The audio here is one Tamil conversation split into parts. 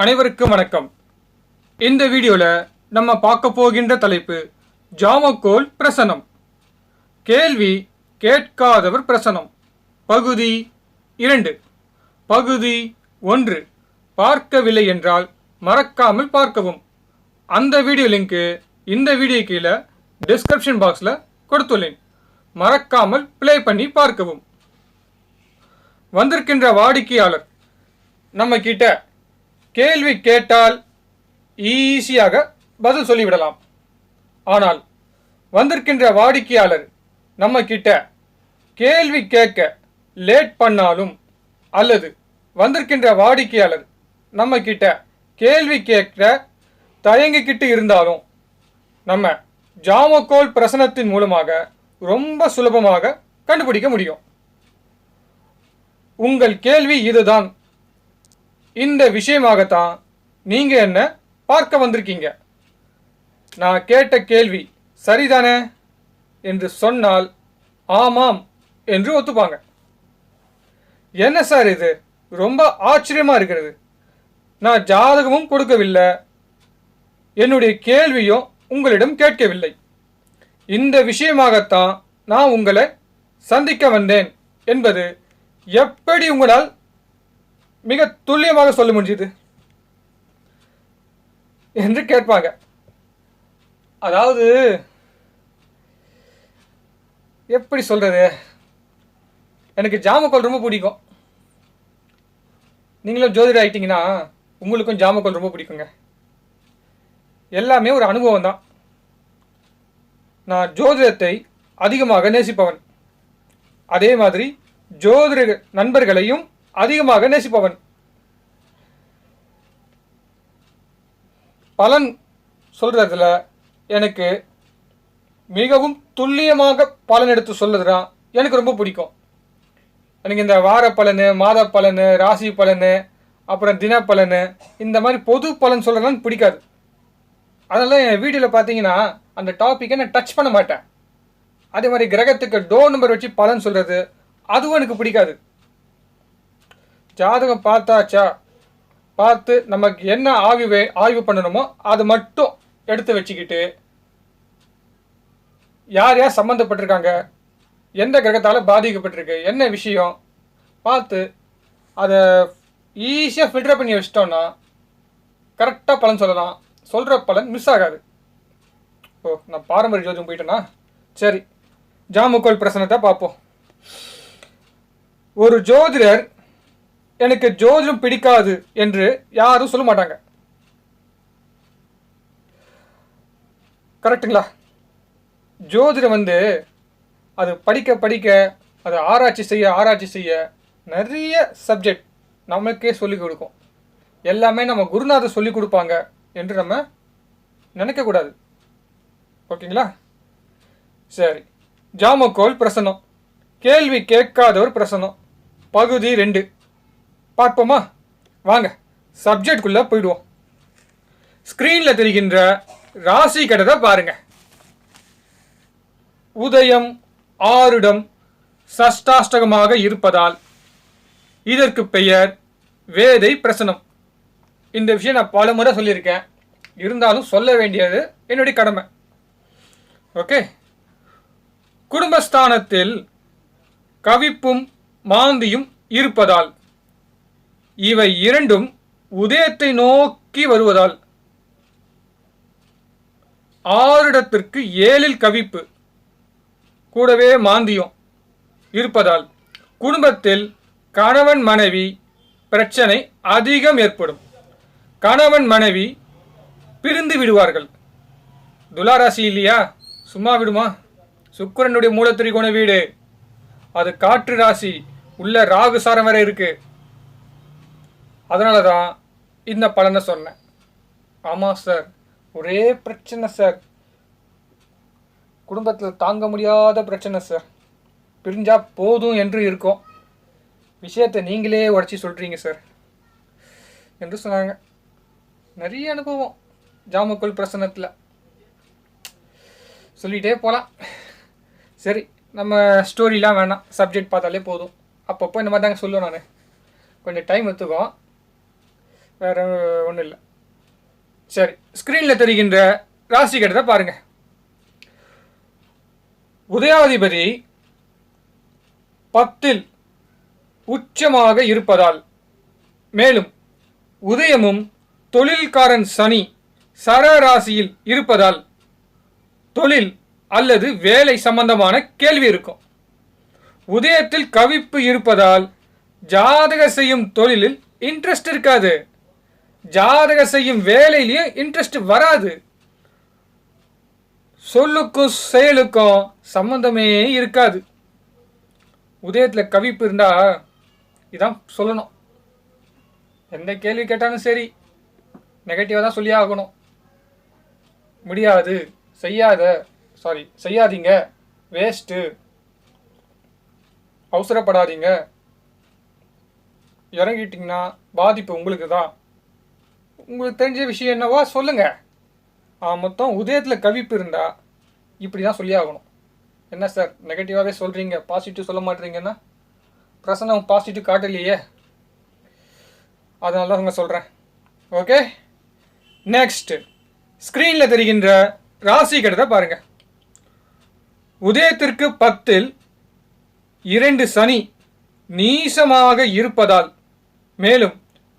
அனைவருக்கும் வணக்கம். இந்த வீடியோல நம்ம பார்க்க போகின்ற தலைப்பு ஜாமக்கோல் பிரசனம். கேள்வி கேட்காதவர் பிரசனம். பகுதி 2. பகுதி 1. பார்க்கவில்லை என்றால் மறக்காமல் பார்க்கவும். அந்த வீடியோ லிங்க் இந்த வீடியோ கீழே டிஸ்கிரிப்ஷன் பாக்ஸில் கொடுத்துள்ளேன். மறக்காமல் ப்ளே பண்ணி பார்க்கவும். வந்திருக்கின்ற வாடிக்கையாளர் நம்ம கிட்ட கேள்வி கேட்டால் ஈஸியாக பதில் சொல்லிவிடலாம். ஆனால் வந்திருக்கின்ற வாடிக்கையாளர் நம்ம கிட்ட கேள்வி கேட்க லேட் பண்ணாலும் அல்லது வந்திருக்கின்ற வாடிக்கையாளர் நம்ம கிட்ட கேள்வி கேட்க தயங்கிக்கிட்டு இருந்தாலும் நம்ம ஜாமக்கோல் பிரசனத்தின் மூலமாக ரொம்ப சுலபமாக கண்டுபிடிக்க முடியும். உங்கள் கேள்வி இதுதான், இந்த விஷயமாகத்தான் நீங்க என்ன பார்க்க வந்திருக்கீங்க, நான் கேட்ட கேள்வி சரிதானே என்று சொன்னால் ஆமாம் என்று ஒத்துப்பாங்க. என்ன சார் இது, ரொம்ப ஆச்சரியமா இருக்கிறது, நான் ஜாதகமும் கொடுக்கவில்லை, என்னுடைய கேள்வியும் உங்களிடம் கேட்கவில்லை, இந்த விஷயமாகத்தான் நான் உங்களை சந்திக்க வந்தேன் என்பது எப்படி உங்களால் மிக துல்லியமாக சொல்ல முடியுது என்று கேட்பாங்க. அதாவது எப்படி சொல்றது, எனக்கு ஜாமக்கோல் ரொம்ப பிடிக்கும். நீங்களும் ஜோதிடர் ஆயிட்டீங்கன்னா உங்களுக்கும் ஜாமக்கோல் ரொம்ப பிடிக்குங்க. எல்லாமே ஒரு அனுபவம் தான். நான் ஜோதிடத்தை அதிகமாக நேசிப்பவன், அதே மாதிரி ஜோதிட நண்பர்களையும் அதிகமாக நேசிப்பவன். பலன் சொல்றதுல எனக்கு மிகவும் துல்லியமாக பலன் எடுத்து சொல்லுறதுதான் எனக்கு ரொம்ப பிடிக்கும். எனக்கு இந்த வார பலனு, மாத பலனு, ராசி பலனு, அப்புறம் தின பலனு, இந்த மாதிரி பொது பலன் சொல்றதுலாம் பிடிக்காது. அதனால என் வீடியோவில் பார்த்தீங்கன்னா அந்த டாப்பிக்கை நான் டச் பண்ண மாட்டேன். அதே மாதிரி கிரகத்துக்கு டோர் நம்பர் வச்சு பலன் சொல்றது அதுவும் எனக்கு பிடிக்காது. ஜாதகம் பார்த்தாச்சா, பார்த்து நமக்கு என்ன ஆய்வு பண்ணணுமோ அது மட்டும் எடுத்து வச்சுக்கிட்டு யார் யார் சம்மந்தப்பட்டிருக்காங்க, எந்த கிரகத்தால் பாதிக்கப்பட்டிருக்கு, என்ன விஷயம் பார்த்து அதை ஈஸியாக ஃபில்டர் பண்ணி வச்சிட்டோன்னா கரெக்டாக பலன் சொல்லலாம். சொல்கிற பலன் மிஸ் ஆகாது. நான் பாரம்பரிய ஜோதிடம் போயிட்டேன்னா சரி, ஜாமக்கோல் பிரசனத்தை பார்ப்போம். ஒரு ஜோதிடர் எனக்கு ஜோதிடம் பிடிக்காது என்று யாரும் சொல்ல மாட்டாங்க, கரெக்டுங்களா? ஜோதிடம் அது படிக்க படிக்க, அதை ஆராய்ச்சி செய்ய நிறைய சப்ஜெக்ட் நமக்கே சொல்லிக் கொடுக்கும். எல்லாமே நம்ம குருநாதர் சொல்லிக் கொடுப்பாங்க என்று நம்ம நினைக்கக்கூடாது. ஓகேங்களா? சரி, ஜாமக்கோல் பிரசனம். கேள்வி கேட்காதவர் பிரசனம். பகுதி 2 பார்ப்போமா? வாங்க சப்ஜெக்டுக்குள்ள போயிடுவோம். ஸ்கிரீன்ல தெரிகின்ற ராசி கடத்தை பாருங்க. உதயம் ஆருடம் சஷ்டாஷ்டகமாக இருப்பதால் இதற்கு பெயர் வேதை பிரசனம். இந்த விஷயம் நான் பல முறை சொல்லியிருக்கேன், இருந்தாலும் சொல்ல வேண்டியது என்னுடைய கடமை. ஓகே. குடும்பஸ்தானத்தில் கவிப்பும் மாந்தியும் இருப்பதால், இவை இரண்டும் உதயத்தை நோக்கி வருவதால், ஆறிடத்திற்கு 7 கவிப்பு கூடவே மாந்தியும் இருப்பதால் குடும்பத்தில் கணவன் மனைவி பிரச்சனை அதிகம் ஏற்படும். கணவன் மனைவி பிரிந்து விடுவார்கள். துலாராசி இல்லையா, சும்மா விடுமா? சுக்கிரனுடைய மூலத்திரிகோண வீடு, அது காற்று ராசி, உள்ள ராகு சாரம் வரை இருக்கு. அதனால தான் இந்த பலனை சொன்னேன். ஆமாம் சார், ஒரே பிரச்சனை சார், குடும்பத்தில் தாங்க முடியாத பிரச்சனை சார், பிரிஞ்சா போதும் என்று இருக்கும், விஷயத்தை நீங்களே உடச்சி சொல்கிறீங்க சார் என்று சொன்னாங்க. நிறைய அனுபவம் ஜாமக்கோல் பிரசனத்தில் சொல்லிகிட்டே போகலாம். சரி, நம்ம ஸ்டோரிலாம் வேணாம், சப்ஜெக்ட் பார்த்தாலே போதும். அப்பப்போ இந்த மாதிரி தாங்க சொல்லுவேன் நான், கொஞ்சம் டைம் எடுத்துக்கும். வேறு ஒன்றும் இல்லை. சரி, ஸ்க்ரீனில் தெரிகின்ற ராசி கட்டத்தை பாருங்கள். உதயாதிபதி 10ல் உச்சமாக இருப்பதால், மேலும் உதயமும் தொழில்காரன் சனி சரராசியில் இருப்பதால் தொழில் அல்லது வேலை சம்பந்தமான கேள்வி இருக்கும். உதயத்தில் கவிப்பு இருப்பதால் ஜாதக செய்யும் தொழிலில் இன்ட்ரெஸ்ட் இருக்காது, ஜாதக செய்யும் வேலையிலையும் இன்ட்ரெஸ்ட் வராது. சொல்லுக்கும் செயலுக்கும் சம்பந்தமே இருக்காது. உதயத்தில் கவிப்பு இருந்தால் இதான் சொல்லணும். எந்த கேள்வி கேட்டாலும் சரி நெகட்டிவாக தான் சொல்லி ஆகணும். முடியாது, செய்யாதீங்க, வேஸ்ட்டு, அவசரப்படாதீங்க, இறங்கிட்டிங்கன்னா பாதிப்பு உங்களுக்கு தான். உங்களுக்கு தெரிஞ்ச விஷயம் என்னவோ சொல்லுங்கள். மொத்தம் உதயத்தில் கவிப்பு இருந்தால் இப்படி தான் சொல்லி ஆகணும். என்ன சார் நெகட்டிவாகவே சொல்கிறீங்க, பாசிட்டிவ் சொல்ல மாட்டேறீங்கன்னா? பிரசன்னம் பாசிட்டிவ் காட்டலையே, அதனால தான் நான் சொல்கிறேன். ஓகே, நெக்ஸ்ட் ஸ்க்ரீனில் தெரிகின்ற ராசி கட்டத்தை பாருங்கள். உதயத்திற்கு 10ல் 2 சனி நீசமாக இருப்பதால், மேலும்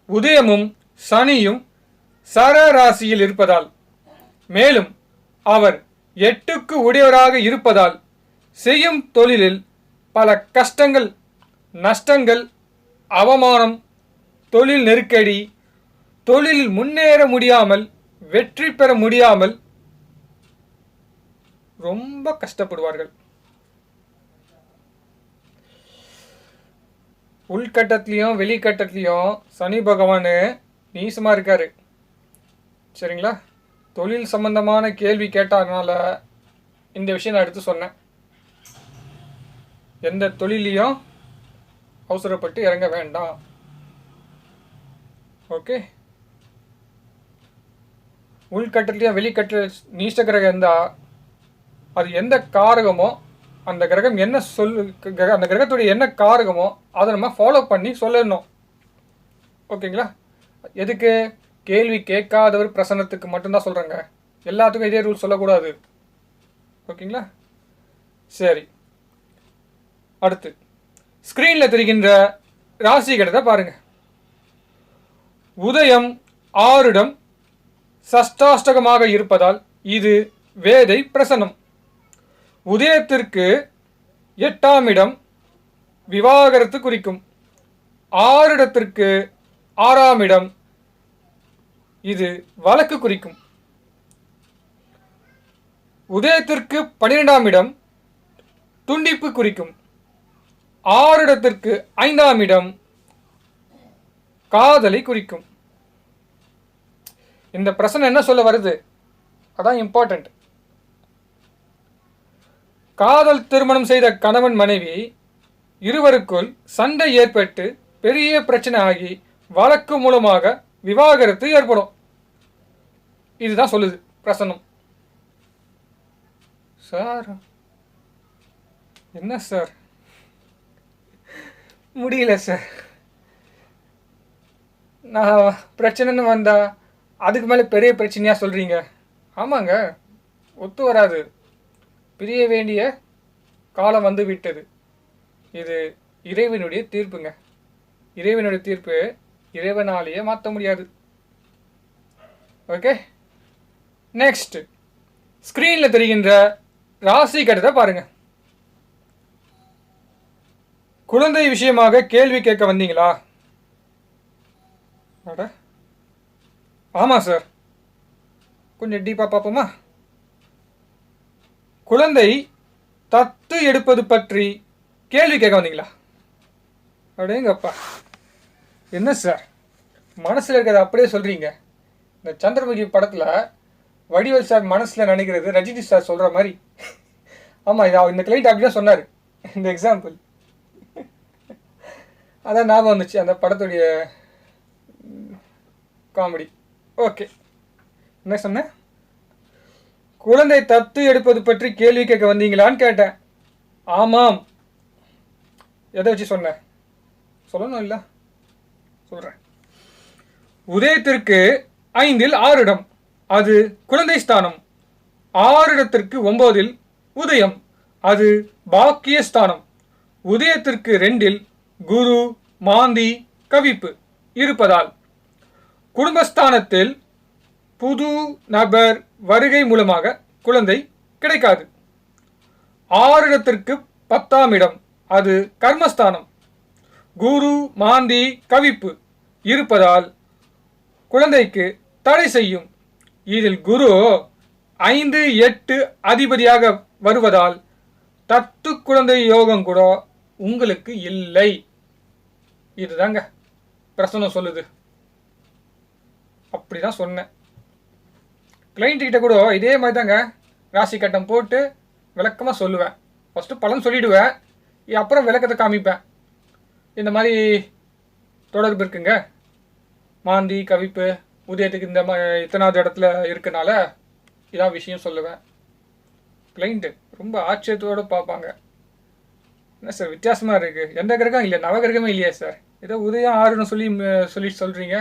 உதயமும் சனியும் சரராசியில் இருப்பதால், மேலும் அவர் 8க்கு உடையவராக இருப்பதால் செய்யும் தொழிலில் பல கஷ்டங்கள், நஷ்டங்கள், அவமானம், தொழில் நெருக்கடி, தொழிலில் முன்னேற முடியாமல், வெற்றி பெற முடியாமல் ரொம்ப கஷ்டப்படுவார்கள். உள்கட்டத்திலையும் வெளிக்கட்டத்திலையும் சனி பகவான் நீசமாக இருக்காரு. சரிங்களா? தொழில் சம்பந்தமான கேள்வி கேட்டதுனால இந்த விஷயம் நான் எடுத்து சொன்னேன். எந்த தொழிலையும் அவசரப்பட்டு இறங்க வேண்டாம். ஓகே, உள்கட்டத்திலையும் வெளிக்கட்ட நீச்ச கிரகம் இருந்தால் அது எந்த காரகமோ, அந்த கிரகம் என்ன அந்த கிரகத்துடைய என்ன காரகமோ அதை நம்ம ஃபாலோ பண்ணி சொல்லணும். ஓகேங்களா? எதுக்கு? கேள்வி கேட்காதவர் பிரசன்னத்துக்கு மட்டும்தான் சொல்கிறேங்க. எல்லாத்துக்கும் இதே ரூல் சொல்லக்கூடாது. ஓகேங்களா? சரி, அடுத்து ஸ்க்ரீனில் தெரிகின்ற ராசி கட்டத்தை பாருங்கள். உதயம் 6 சஷ்டாஷ்டகமாக இருப்பதால் இது வேதை பிரசனம். உதயத்திற்கு 8ஆம் இடம் விவாகரத்து குறிக்கும். 6 இடத்திற்கு 6ஆம் இடம் இது வழக்கு குறிக்கும். உதயத்திற்கு 12ஆம் இடம் துண்டிப்பு குறிக்கும். 6 இடத்திற்கு 5ஆம் இடம் காதலை குறிக்கும். இந்த பிரச்சனை என்ன சொல்ல வருது? அதான் இம்பார்ட்டன்ட். காதல் திருமணம் செய்த கணவன் மனைவி இருவருக்குள் சண்டை ஏற்பட்டு பெரிய பிரச்சனை ஆகி வழக்கு மூலமாக விவாகரத்து ஏற்படும். இதுதான் சொல்லுது பிரசனம். சார் என்ன சார் முடியல சார், நான் பிரச்சனைன்னு வந்தா அதுக்கு மேலே பெரிய பிரச்சனையாக சொல்கிறீங்க. ஆமாங்க, ஒத்து வராது. பிரிய வேண்டிய காலம் வந்து விட்டது. இது இறைவனுடைய தீர்ப்புங்க. இறைவனுடைய தீர்ப்பு இறைவனாலேயே மாற்ற முடியாது. ஓகே, நெக்ஸ்ட் ஸ்க்ரீனில் தெரிகின்ற ராசி கட்டத்தை பாருங்க. குழந்தை விஷயமாக கேள்வி கேட்க வந்தீங்களா? ஆமாம் சார், கொஞ்சம் டீப்பாக பார்ப்போமா? குழந்தை தத்து எடுப்பது பற்றி கேள்வி கேட்க வந்தீங்களா? அப்படிங்கப்பா, என்ன சார் மனசில் இருக்கிறத அப்படியே சொல்கிறீங்க. இந்த சந்திரமுகி படத்தில் வடிவேல் சார் மனசில் நினைக்கிறது ரஜினி சார் சொல்கிற மாதிரி. ஆமாம், இந்த கிளைண்ட் அப்படி தான் சொன்னார். இந்த எக்ஸாம்பிள் அதான் ஞாபகம் வந்துச்சு, அந்த படத்துடைய காமெடி. ஓகே, என்ன சொன்னேன்? குழந்தை தத்து எடுப்பது பற்றி கேள்வி கேட்க வந்தீங்களான்னு கேட்டேன். ஆமாம். எதை வச்சு சொன்னேன்? சொல்லணும் இல்லை? சொல்கிறேன். உதயத்திற்கு 5 6 இடம், அது குழந்தை ஸ்தானம். 6 இடத்திற்கு 9 உதயம், அது பாக்கியஸ்தானம். உதயத்திற்கு 2 குரு மாந்தி கவிப்பு இருப்பதால் குடும்பஸ்தானத்தில் புது நபர் வருகை மூலமாக குழந்தை கிடைக்காது. 6 இடத்திற்கு 10ஆம் இடம், அது கர்மஸ்தானம். குரு மாந்தி கவிப்பு இருப்பதால் குழந்தைக்கு தடை செய்யும். இதில் குரு 5 8 அதிபதியாக வருவதால் தத்து குழந்தை யோகம் கூட உங்களுக்கு இல்லை. இதுதாங்க பிரசனம் சொல்லுது. அப்படிதான் சொன்னேன். கிளைண்ட் கிட்ட கூட இதே மாதிரி தாங்க ராசி கட்டம் போட்டு விளக்கமாக சொல்லுவேன். ஃபஸ்ட்டு பலன் சொல்லிவிடுவேன், அப்புறம் விளக்கத்தை காமிப்பேன். இந்த மாதிரி தொடர்பு இருக்குங்க, மாந்தி கவிப்பு உதயத்துக்கு இந்த இத்தனாவது இடத்துல இருக்கனால இதான் விஷயம் சொல்லுவேன். கிளைண்ட்டு ரொம்ப ஆச்சரியத்தோடு பார்ப்பாங்க. என்ன சார் வித்தியாசமாக இருக்குது, எந்த கிரகம் இல்லை, நவகிரகமே இல்லையா சார், ஏதோ உதயம் 6ன்னு சொல்லி சொல்கிறீங்க,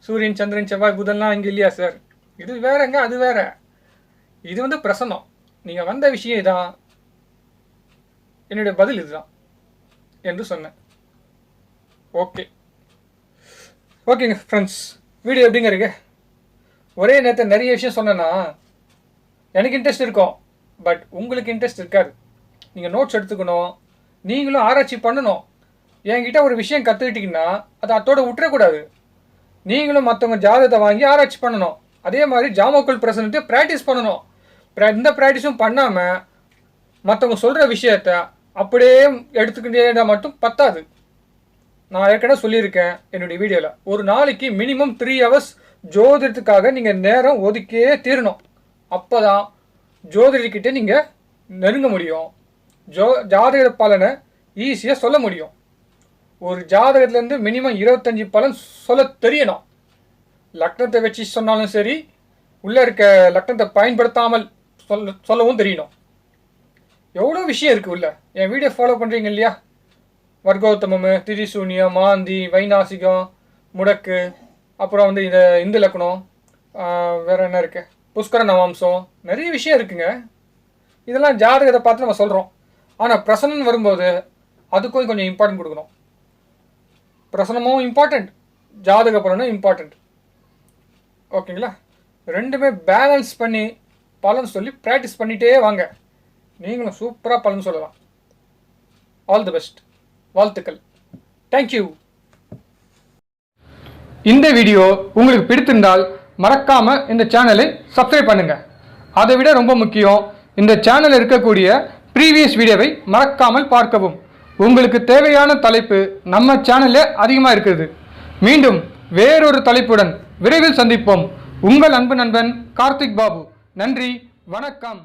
சூரியன் சந்திரன் செவ்வாய் புதன்லாம் இங்கே இல்லையா சார், இது வேறங்க அது வேற, இது பிரசனம். நீங்கள் வந்த விஷயம் இதான், என்னுடைய பதில் இதுதான் என்று சொன்னேன். ஓகேங்க ஃப்ரெண்ட்ஸ், வீடியோ எப்படிங்க இருக்கு? ஒரே நேரத்தில் நிறைய விஷயம் சொன்னேன்னா எனக்கு இன்ட்ரெஸ்ட் இருக்கும், பட் உங்களுக்கு இன்ட்ரெஸ்ட் இருக்காது. நீங்கள் நோட்ஸ் எடுத்துக்கணும், நீங்களும் ஆராய்ச்சி பண்ணணும். என்கிட்ட ஒரு விஷயம் கற்றுக்கிட்டிங்கன்னா அதை அத்தோடு விட்டுறக்கூடாது. நீங்களும் மற்றவங்க ஜாதகத்தை வாங்கி ஆராய்ச்சி பண்ணணும். அதே மாதிரி ஜாமக்கல் பிரசனத்தை ப்ராக்டிஸ் பண்ணணும். எந்த ப்ராக்டிஸும் பண்ணாமல் மற்றவங்க சொல்கிற விஷயத்த அப்படியே எடுத்துக்கிட்டே மட்டும் பத்தாது. நான் ஏற்கனவே சொல்லியிருக்கேன் என்னுடைய வீடியோவில், ஒரு நாளைக்கு மினிமம் 3 hours ஜோதிடத்துக்காக நீங்கள் நேரம் ஒதுக்கியே தீரணும். அப்போ தான் ஜோதிடர்கிட்ட நீங்கள் நெருங்க முடியும், ஜாதக பலனை ஈஸியாக சொல்ல முடியும். ஒரு ஜாதகத்துலேருந்து மினிமம் 25 பலன் சொல்ல தெரியணும். லக்னத்தை வச்சு சொன்னாலும் சரி, உள்ளே இருக்க லக்னத்தை பயன்படுத்தாமல் சொல்லவும் தெரியணும். எவ்வளோ விஷயம் இருக்குது உள்ள. என் வீடியோ ஃபாலோ பண்ணுறீங்க இல்லையா? வர்க்கோத்தமம், திரிசூன்யம், மாந்தி, வைநாசிகம், முடக்கு, அப்புறம் இந்த இந்து லக்னம், வேறு என்ன இருக்குது, புஷ்கர நவாம்சம், நிறைய விஷயம் இருக்குங்க. இதெல்லாம் ஜாதகத்தை பார்த்து நம்ம சொல்கிறோம். ஆனால் பிரசனம் வரும்போது அதுக்கும் கொஞ்சம் இம்பார்ட்டன்ட் கொடுக்கணும். பிரசனமும் இம்பார்ட்டண்ட், ஜாதக பலனும் இம்பார்ட்டண்ட். ஓகேங்களா? ரெண்டுமே பேலன்ஸ் பண்ணி பலன் சொல்லி ப்ராக்டிஸ் பண்ணிகிட்டே வாங்க, நீங்களும் சூப்பராக பலன் சொல்லலாம். ஆல் தி பெஸ்ட், வாழ்த்துக்கள். தேங்க்யூ. இந்த வீடியோ உங்களுக்கு பிடித்திருந்தால் மறக்காமல் இந்த சேனலை சப்ஸ்கிரைப் பண்ணுங்கள். அதை விட ரொம்ப முக்கியம், இந்த சேனலில் இருக்கக்கூடிய ப்ரீவியஸ் வீடியோவை மறக்காமல் பார்க்கவும். உங்களுக்கு தேவையான தலைப்பு நம்ம சேனலில் அதிகமாக இருக்குது. மீண்டும் வேறொரு தலைப்புடன் விரைவில் சந்திப்போம். உங்கள் அன்பு நண்பன் கார்த்திக் பாபு. நன்றி, வணக்கம்.